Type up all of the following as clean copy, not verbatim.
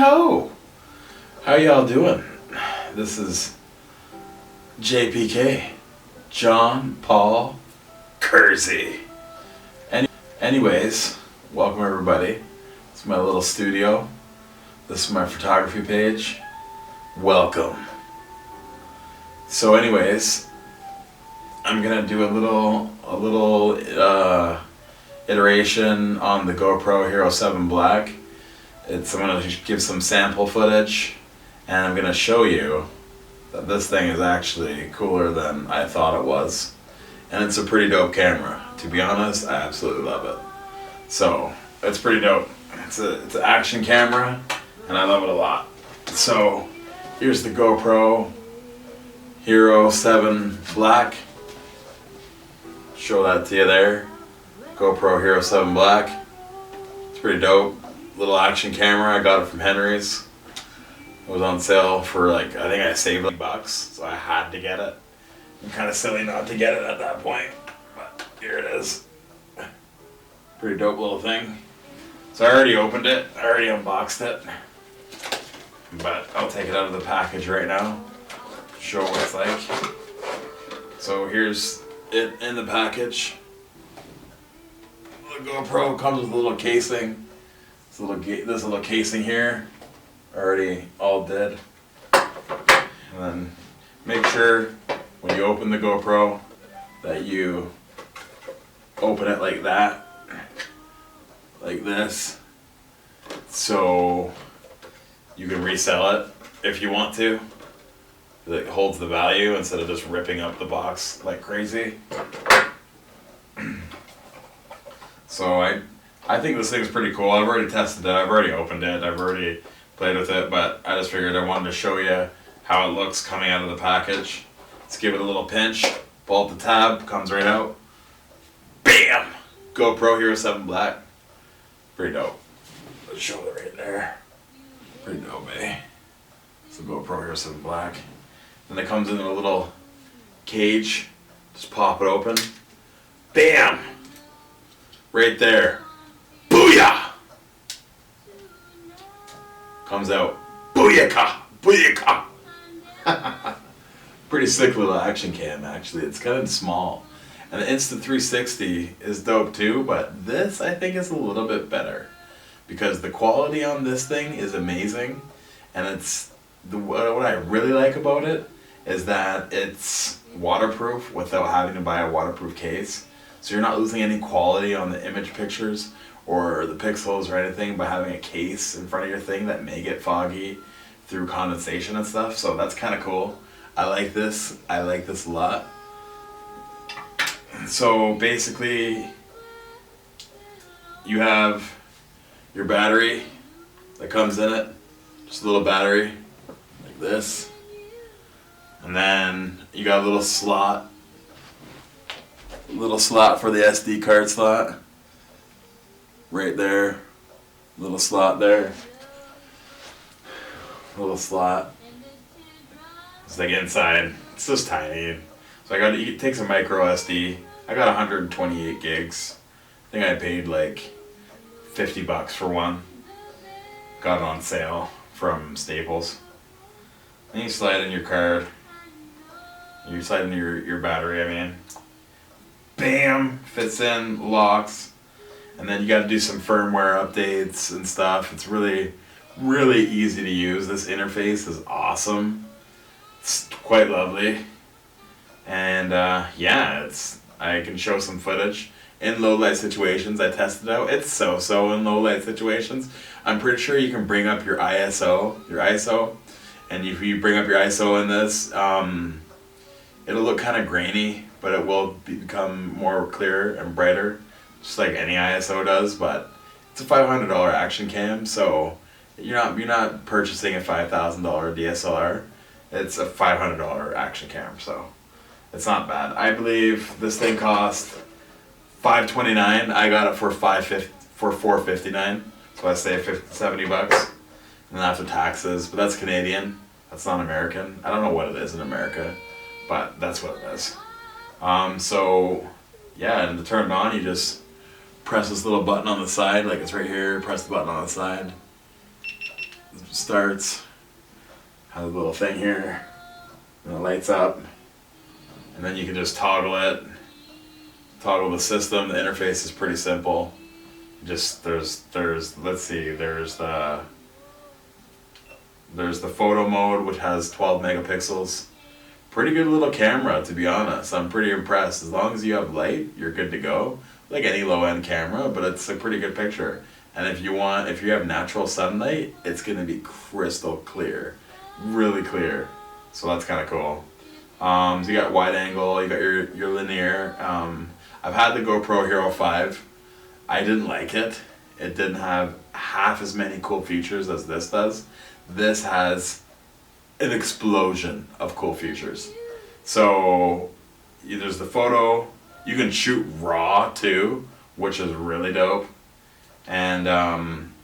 ho! How y'all doing? This is JPK, John Paul Kersey. Anyways, welcome everybody. This is my little studio. This is my photography page. Welcome. So anyways, I'm gonna do a little iteration on the GoPro Hero 7 Black. I'm gonna give some sample footage, and I'm gonna show you that this thing is actually cooler than I thought it was, and it's a pretty dope camera. To be honest, I absolutely love it. So it's pretty dope. It's an action camera, and I love it a lot. So here's the GoPro Hero 7 Black. Show that to you there. GoPro Hero 7 Black. It's pretty dope. Little action camera. I got it from Henry's. It was on sale for I think I saved $8, so I had to get it. I'm kind of silly not to get it at that point, but here it is. Pretty dope little thing. So I already opened it. I already unboxed it, but I'll take it out of the package right now. Show what it's like. So here's it in the package. The GoPro comes with a little casing. This little casing here, already all dead. And then make sure when you open the GoPro that you open it like that, like this, so you can resell it if you want to. It holds the value instead of just ripping up the box like crazy. So I think this thing's pretty cool. I've already tested it, I've already opened it, I've already played with it, but I just figured I wanted to show you how it looks coming out of the package. Let's give it a little pinch, pull up the tab, comes right out. BAM! GoPro Hero 7 Black. Pretty dope. Let's show it right there. Pretty dope, eh? It's the GoPro Hero 7 Black. Then it comes in a little cage. Just pop it open. BAM! Right there. Booyah! Comes out. Booyaka! Booyaka! Pretty sick little action cam, actually. It's kind of small. And the Insta360 is dope too, but this I think is a little bit better because the quality on this thing is amazing, and what I really like about it is that it's waterproof without having to buy a waterproof case. So you're not losing any quality on the image pictures or the pixels or anything by having a case in front of your thing that may get foggy through condensation and stuff. So that's kind of cool. I like this. I like this a lot. So basically, you have your battery that comes in it. Just a little battery like this. And then you got a little slot for the SD card slot. Right there. Little slot there. Little slot. It's like inside. It's just tiny. So it takes a micro SD. I got 128 gigs. I think I paid like $50 for one. Got it on sale from Staples. Then you slide in your card. You slide in your battery, I mean. Bam! Fits in, locks. And then you got to do some firmware updates and stuff. It's really, really easy to use. This interface is awesome. It's quite lovely. And yeah, I can show some footage in low light situations. I tested it out. It's so in low light situations. I'm pretty sure you can bring up your ISO, and if you bring up your ISO in this, it'll look kind of grainy, but it will become more clear and brighter, just like any ISO does. But it's a $500 action cam, so you're not purchasing a $5,000 DSLR. It's a $500 action cam, so it's not bad. I believe this thing cost $529. I got it for $459. So I say $70, and then after taxes. But that's Canadian. That's not American. I don't know what it is in America, but that's what it is. So yeah, and to turn it on, you just press this little button on the side, like it's right here. Press the button on the side, starts, has a little thing here, and it lights up, and then you can just toggle it, toggle the system. The interface is pretty simple. Just there's let's see, there's the photo mode, which has 12 megapixels. Pretty good little camera, to be honest. I'm pretty impressed. As long as you have light, you're good to go. Like any low-end camera, but it's a pretty good picture. And if you have natural sunlight, it's gonna be crystal clear, really clear. So that's kind of cool. So you got wide angle, you got your linear. I've had the GoPro Hero 5. I didn't like it. It didn't have half as many cool features as this does. This has an explosion of cool features. So there's the photo. You can shoot raw too, which is really dope. And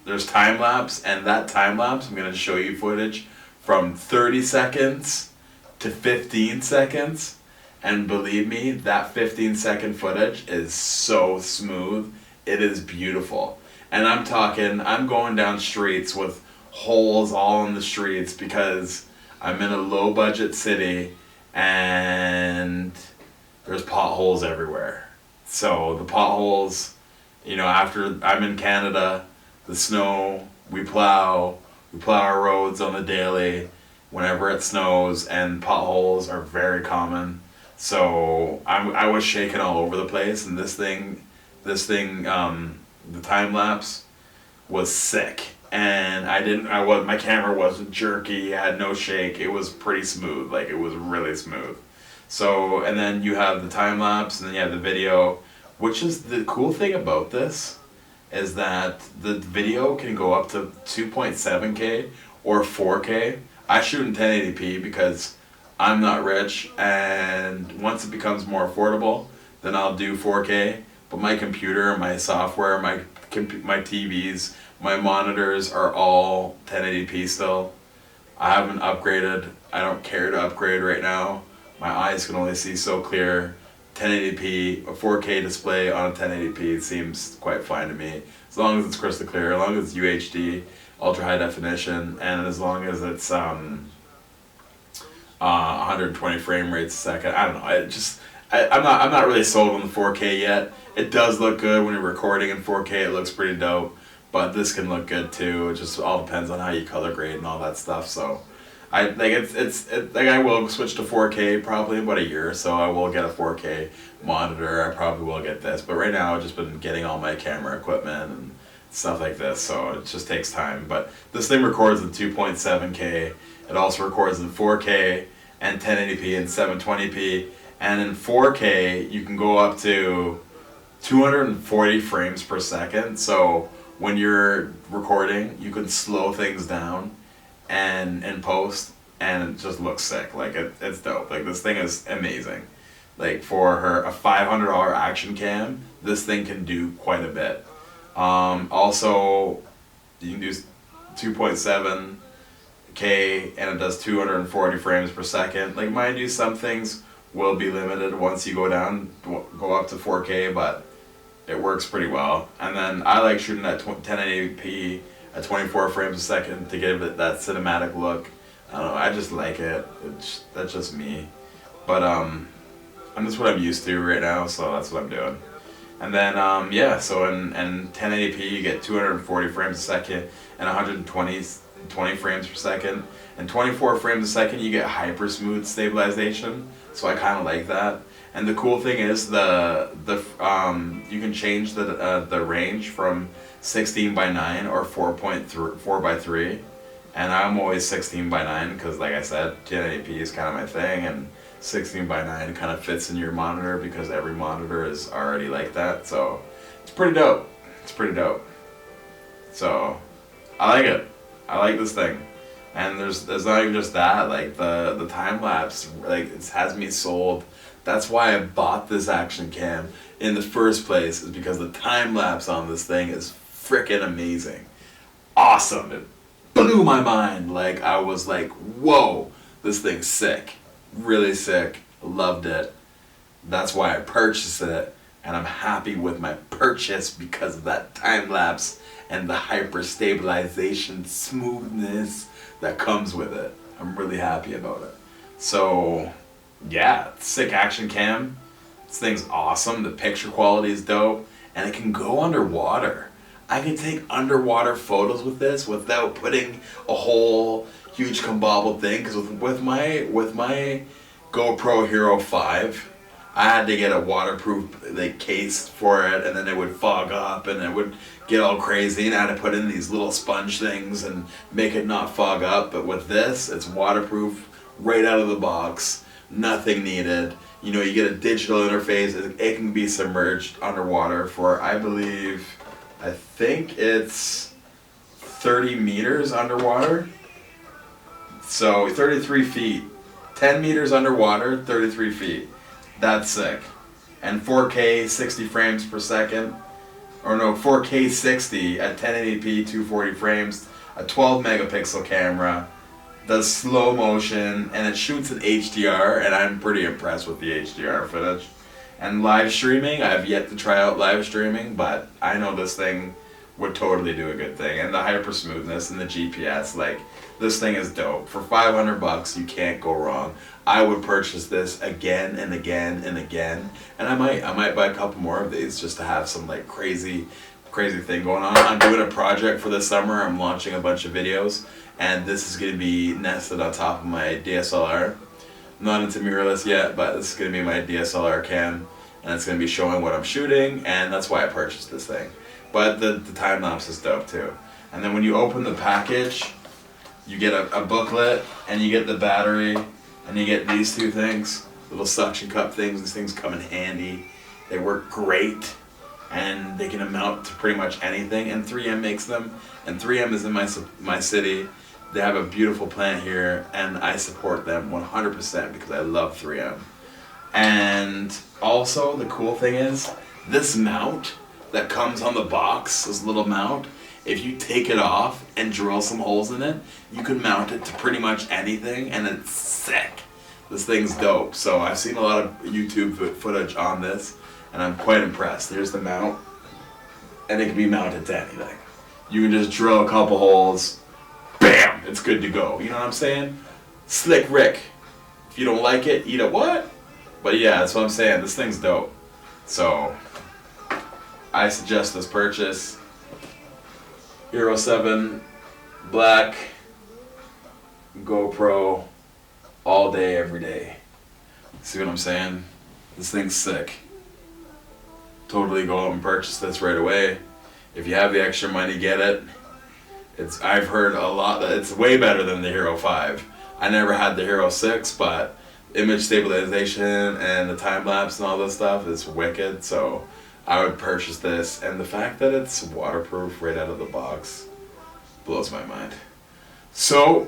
there's time lapse, and that time lapse, I'm gonna show you footage from 30 seconds to 15 seconds. And believe me, that 15-second footage is so smooth. It is beautiful. And I'm going down streets with holes all in the streets because I'm in a low budget city and there's potholes everywhere. So the potholes, after I'm in Canada, the snow, we plow our roads on the daily whenever it snows, and potholes are very common. So I was shaking all over the place, and this thing, the time lapse was sick. And my camera wasn't jerky, I had no shake, it was pretty smooth, like it was really smooth. So, and then you have the time lapse, and then you have the video, which is the cool thing about this, is that the video can go up to 2.7K or 4K. I shoot in 1080p because I'm not rich, and once it becomes more affordable, then I'll do 4K. But my computer, my software, my TVs, my monitors are all 1080p still. I haven't upgraded. I don't care to upgrade right now. My eyes can only see so clear. 1080p, a 4K display on a 1080p seems quite fine to me. As long as it's crystal clear, as long as it's UHD, ultra high definition, and as long as it's 120 frame rates a second. I don't know. I'm not really sold on the 4K yet. It does look good when you're recording in 4K. It looks pretty dope, but this can look good too. It just all depends on how you color grade and all that stuff. So, I will switch to 4K probably in about a year or so. I will get a 4K monitor. I probably will get this, but right now I've just been getting all my camera equipment and stuff like this. So it just takes time. But this thing records in 2.7K. It also records in 4K and 1080p and 720p. And in 4K, you can go up to 240 frames per second. So when you're recording, you can slow things down and in post, and it just looks sick. Like it's dope. Like this thing is amazing. Like for a $500 action cam, this thing can do quite a bit. Also, you can do 2.7K and it does 240 frames per second. Like mind you, some things will be limited once you go up to 4K, but it works pretty well. And then I like shooting at 1080p at 24 frames a second to give it that cinematic look. I don't know, I just like it. That's just me. But that's what I'm used to right now, so that's what I'm doing. And then so in 1080p you get 240 frames a second and 120 frames per second. And 24 frames a second you get hyper smooth stabilization. So I kind of like that. And the cool thing is you can change the range from 16:9 or 4:3, and I'm always 16:9 because, like I said, 1080p is kind of my thing, and 16:9 kind of fits in your monitor because every monitor is already like that. So it's pretty dope. So I like it. I like this thing. And there's not even just that, like the time lapse, like it has me sold. That's why I bought this action cam in the first place, is because the time lapse on this thing is freaking amazing. Awesome. It blew my mind. Like I was like, whoa, this thing's sick. Really sick. Loved it. That's why I purchased it, and I'm happy with my purchase because of that time lapse and the hyper stabilization smoothness that comes with it. I'm really happy about it. So yeah, sick action cam. This thing's awesome. The picture quality is dope, and it can go underwater. I can take underwater photos with this without putting a whole huge combobbled thing. Because with my GoPro Hero 5, I had to get a waterproof case for it, and then it would fog up and it would get all crazy, and I had to put in these little sponge things and make it not fog up. But with this, it's waterproof right out of the box, nothing needed. You know, you get a digital interface. It can be submerged underwater for, I think it's 30 meters underwater. So 33 feet, 10 meters underwater, 33 feet. That's sick. And 4K 60 frames per second, or no, 4K 60 at 1080p 240 frames, a 12 megapixel camera, does slow motion, and it shoots in HDR, and I'm pretty impressed with the HDR footage. And live streaming, I've yet to try out live streaming, but I know this thing would totally do a good thing. And the hyper smoothness and the GPS, like, this thing is dope. For $500, you can't go wrong. I would purchase this again and again and again, and I might buy a couple more of these just to have some like crazy thing going on. I'm doing a project for this summer. I'm launching a bunch of videos, and this is going to be nested on top of my DSLR. I'm not into mirrorless yet, but this is going to be my DSLR cam, and it's going to be showing what I'm shooting, and that's why I purchased this thing. But the time lapse is dope too. And then when you open the package, you get a booklet, and you get the battery, and you get these two things, little suction cup things. These things come in handy. They work great, and they can mount to pretty much anything, and 3M makes them, and 3M is in my city. They have a beautiful plant here, and I support them 100% because I love 3M. And also, the cool thing is, this mount that comes on the box, this little mount, if you take it off and drill some holes in it, you can mount it to pretty much anything, and it's sick. This thing's dope. So I've seen a lot of YouTube footage on this, and I'm quite impressed. Here's the mount, and it can be mounted to anything. You can just drill a couple holes, bam, it's good to go. You know what I'm saying? Slick Rick. If you don't like it, eat a what? But yeah, that's what I'm saying. This thing's dope. So I suggest this purchase. Hero 7 black GoPro all day, every day. See what I'm saying? This thing's sick. Totally go out and purchase this right away. If you have the extra money, get it. I've heard a lot that it's way better than the Hero 5. I never had the Hero 6, but image stabilization and the time lapse and all this stuff is wicked. So I would purchase this, and the fact that it's waterproof right out of the box blows my mind. So,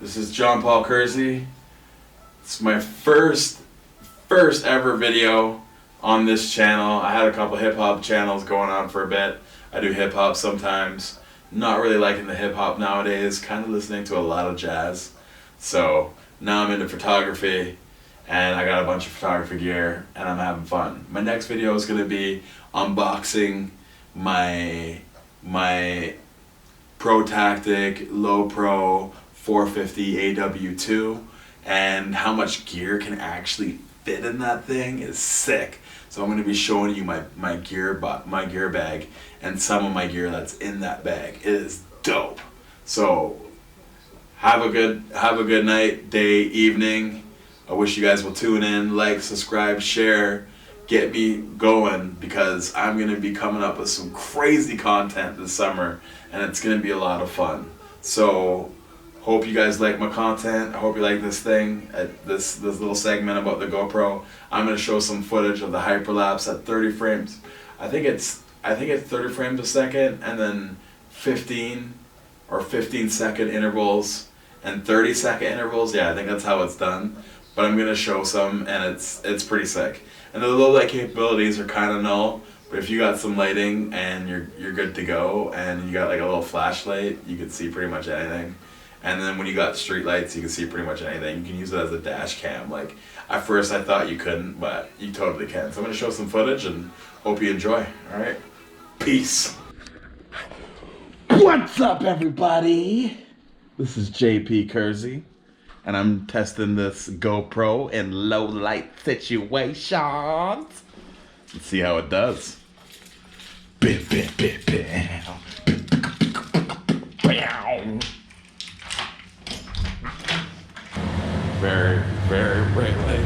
this is John Paul Kersey. It's my first ever video on this channel. I had a couple hip hop channels going on for a bit. I do hip hop sometimes. Not really liking the hip hop nowadays, kind of listening to a lot of jazz. So, now I'm into photography, and I got a bunch of photography gear, and I'm having fun. My next video is going to be unboxing my Pro Tactic Low Pro 450 AW2, and how much gear can actually fit in that thing is sick. So I'm going to be showing you my gear bag and some of my gear that's in that bag. It is dope. So have a good night, day, evening. I wish you guys will tune in, like, subscribe, share, get me going, because I'm going to be coming up with some crazy content this summer, and it's going to be a lot of fun. So hope you guys like my content. I hope you like this thing, this little segment about the GoPro. I'm going to show some footage of the hyperlapse at 30 frames. I think it's 30 frames a second, and then 15 or 15-second intervals and 30-second intervals. Yeah, I think that's how it's done. But I'm going to show some, and it's pretty sick. And the low light capabilities are kind of null, but if you got some lighting and you're good to go, and you got like a little flashlight, you can see pretty much anything. And then when you got street lights, you can see pretty much anything. You can use it as a dash cam. Like, at first I thought you couldn't, but you totally can. So I'm going to show some footage and hope you enjoy. All right? Peace. What's up, everybody? This is JP Kersey, and I'm testing this GoPro in low light situations. Let's see how it does. Very, very bright light.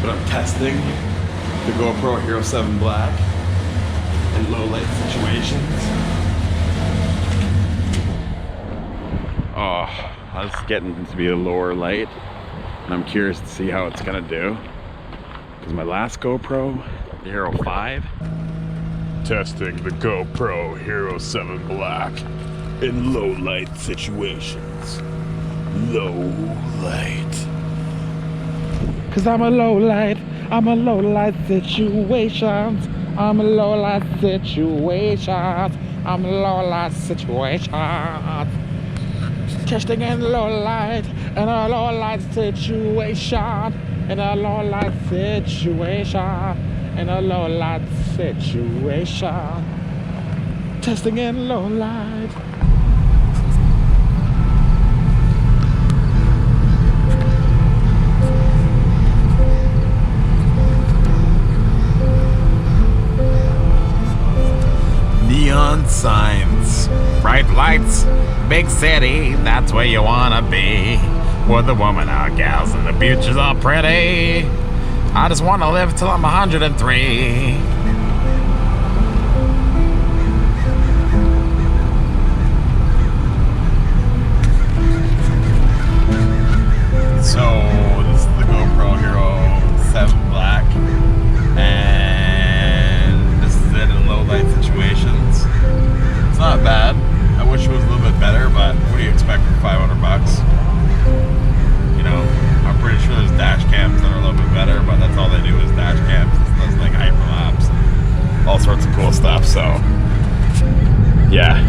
But I'm testing the GoPro Hero 7 Black in low light situations. Oh, it's getting to be a lower light, and I'm curious to see how it's gonna do. Because my last GoPro, the Hero 5, testing the GoPro Hero 7 Black in low light situations. Low light. Cause I'm a low light situations. I'm a low light situations. I'm a low light situations. Testing in low light, in a low light situation. In a low light situation. In a low light situation. Testing in low light. Neon signs, bright lights, big city, that's where you wanna be. Where the women are gals and the beaches are pretty. I just wanna live till I'm 103. So, this is the GoPro Hero 7 Black. And this is it in low light situations. It's not bad. I wish it was a little bit better, but what do you expect for 500 bucks? You know, I'm pretty sure there's dash cams that are a little bit better, but that's all they do is dash cams. It does like hyperlapse, all sorts of cool stuff. So, yeah.